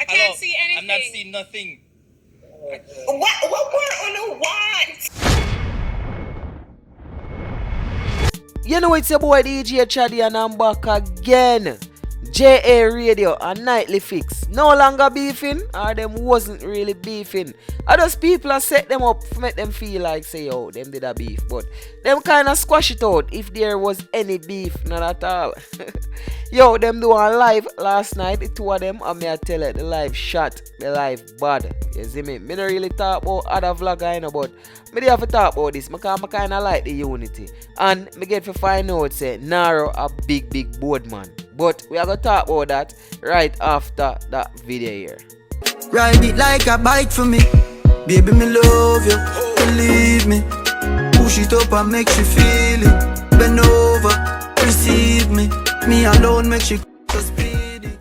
can't see anything. I'm not seeing nothing. What word on what? You know it's your boy DJ Chaddy and I'm back again. JA Radio and Nightly Fix. No longer beefing, or them wasn't really beefing. Others people are set them up to make them feel like say yo, them did a beef. But them kinda squash it out if there was any beef, not at all. Yo, them do a live last night, the two of them, and me I tell it, the live shot, the live bad. You see me? Me don't really talk about other vlogger, you know, but me dey have to talk about this because I kinda like the unity. And me get to find out say Naro a big Boardman. But we are gonna talk about that right after that video here. Ride it like a bike for me. Baby, me love you, believe me. Push it up and make you feel it. Bend over, receive me. Me alone make you so speedy.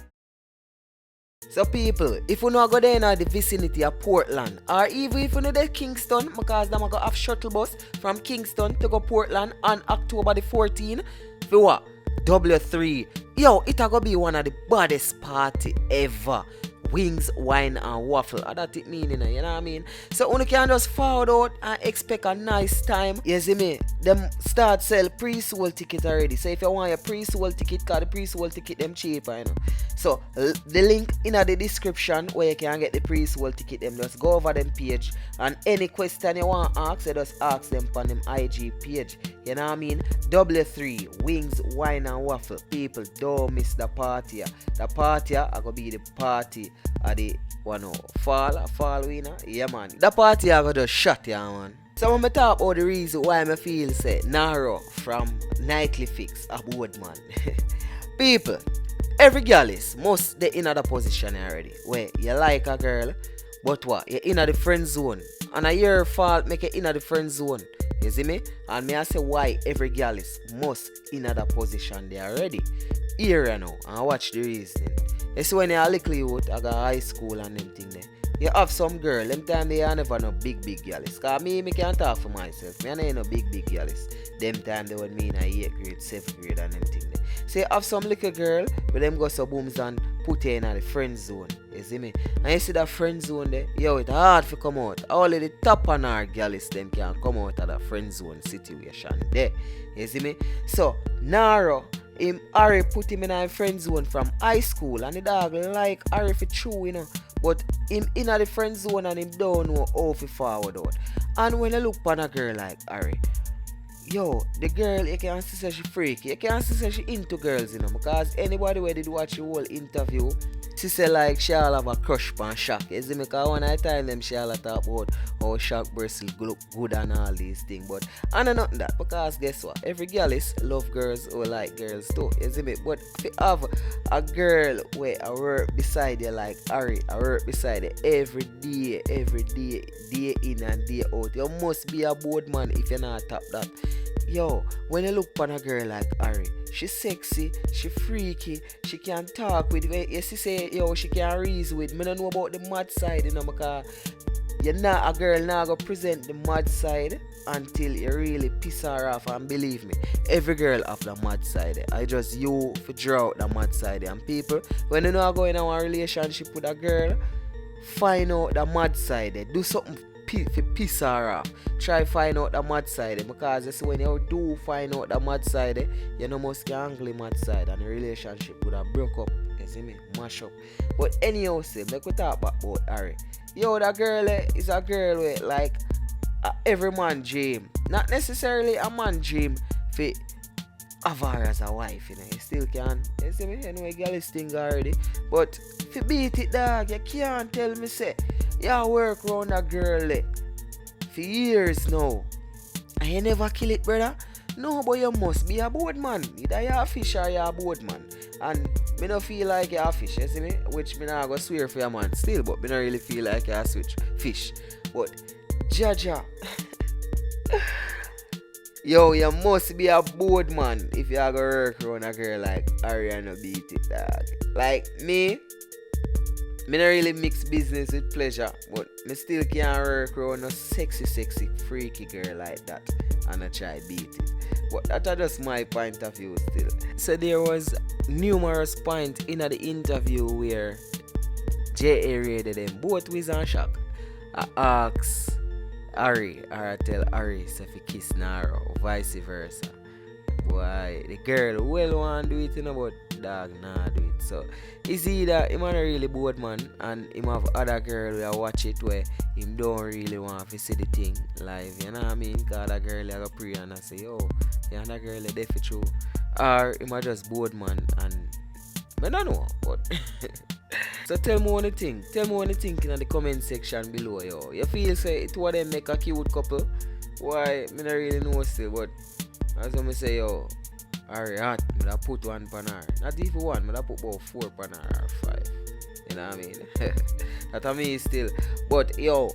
So people, if you not go there in the vicinity of Portland, or even if you know the Kingston, because them go have shuttle bus from Kingston to go Portland on October the 14th, for what? W3. Yo, it a go be one of the baddest party ever. Wings, wine and waffle. That it meaning, you know what I mean? So you can just forward out and expect a nice time. You see me? Them start sell pre-sold ticket already. So if you want your pre-sold ticket, cause the pre-sold ticket them cheaper, you know. So the link in the description where you can get the pre-sold ticket, them just go over them page and any question you want to ask, you just ask them on them IG page. You know what I mean? W3, wings, wine and waffle. People, don't miss the party. The party are gonna be the party at the fall winner. Yeah man. The party are gonna shut ya man. So when I talk about the reason why I feel say Naro from Nightly Fix a Boardman. People, every girl is must they in other position already. Where you like a girl, but what? You're in the friend zone. And a your fault make it in the friend zone. You see me? And me I say why every girl is must in other position they already. Here you know and watch the reasoning. You see when you're a little youth, I got high school and them thing there. You have some girl, them time they are never no big girls. Cause me can't talk for myself. Me I ain't no big girls. Them time they would me in a 8th grade, 7th grade and them thing there. So you have some little girl, but them go so booms and put her in the friend zone. You see me? And you see that friend zone there, yo, it's hard to come out. Only the top on our girls them can come out of the friend zone situation there. You see me? So Naro, Harry put him in a friend zone from high school and the dog like Harry for true, you know. But him in the friend zone and him don't know how to forward out. And when you look on a girl like Harry, yo, the girl, you can't say she freaky. You can't say she into girls, you know. Because anybody who did watch the whole interview, she say like she all have a crush on Shaq. You see me? Because when I tell them she all talk about how Shaq Brazil look good and all these things. But I know nothing that. Because guess what? Every girl is love girls or like girls too. You see me? But if you have a girl where I work beside you like Harry, I work beside you every day, day in and day out. You must be a Boardman if you're not top that. Yo, when you look on a girl like Harry, she sexy, she freaky, she can talk with, you see say, yo, she can reason with. Me don't know about the mad side, you know, because you're not a girl now go present the mad side until you really piss her off. And believe me, every girl have the mad side. I just you for draw out the mad side. And people, when you know I go in a relationship with a girl, find out the mad side. Do something to piss her off. Try find out the mad side, because you see when you do find out the mad side, you know must angle the mad side and the relationship would have broke up. You see me? Mash up. But anyhow, say, like we talk about Harry. Yo, that girl is a girl with like every man dream. Not necessarily a man dream for have her as a wife, you know. You still can. You see me? You know, girl is thing already. But if you beat it, dog, you can't tell me say you work around a girl for years now and you never kill it, brother. No, but you must be a Boardman. Either you're a fish or you're a Boardman. And me don't feel like you're a fish, you see me? Which me not go swear for your man still, but me don't really feel like you're a switch fish. But Jaja, yo, you must be a Boardman if you're gonna work around a girl like Ariana beat it, dog. Like me don't really mix business with pleasure, but me still can't work around a sexy, freaky girl like that and I try beat it. But that's just my point of view still. So there was numerous points in the interview where J.A. raided them, both Wiz and Shock. I ask Harry, or I tell Harry if he kiss Naro, vice versa. Boy, the girl well want do it, you know, but dog nah do it. So it's either him not really Boardman and him have other girl who watch it where him don't really want to see the thing live, you know what I mean? Cause that girl I go pray and I say, yo, yeah, that girl is definitely true. Or him a just Boardman and I don't know, but so tell me what you think. Tell me what you think in the comment section below, yo. You feel say it would them make a cute couple? Why? Me not really know still, but as I say, yo, alright, I put one pan her. Not even one, I put about 4 pan her or 5. You know what I mean? That I mean still. But yo,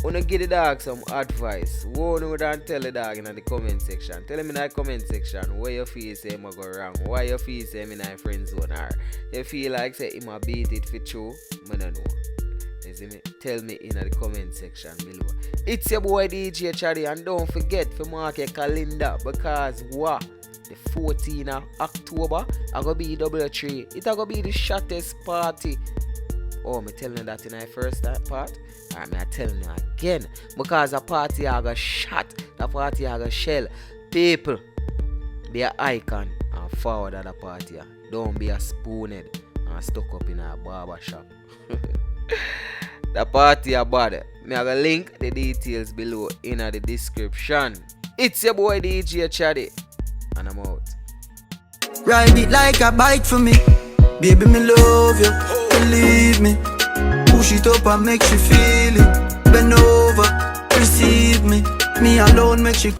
wanna give the dog some advice. What you don't tell the dog in the comment section. Tell him in the comment section where you feel say him a go wrong. Why you feel say him in a friend zone or you feel like say him a beat it for true. I don't know. You see me? Tell me in the comment section below. It's your boy DJ Chaddy and don't forget to mark your calendar because what? The 14th of October I gonna be W3. It a gonna be the shortest party. Oh, me telling you that in the first part. Alright, me telling you again. Because the party I got shot. The party I got shell. People, be an icon and forward at the party. Don't be a spoonhead and stuck up in a barber shop. The party are bad. Me I gonna link the details below in the description. It's your boy DJ Chaddy. And I'm out. Ride it like a bike for me. Baby, me love you. Believe me. Push it up and make you feel it. Bend over, receive me. Me alone make you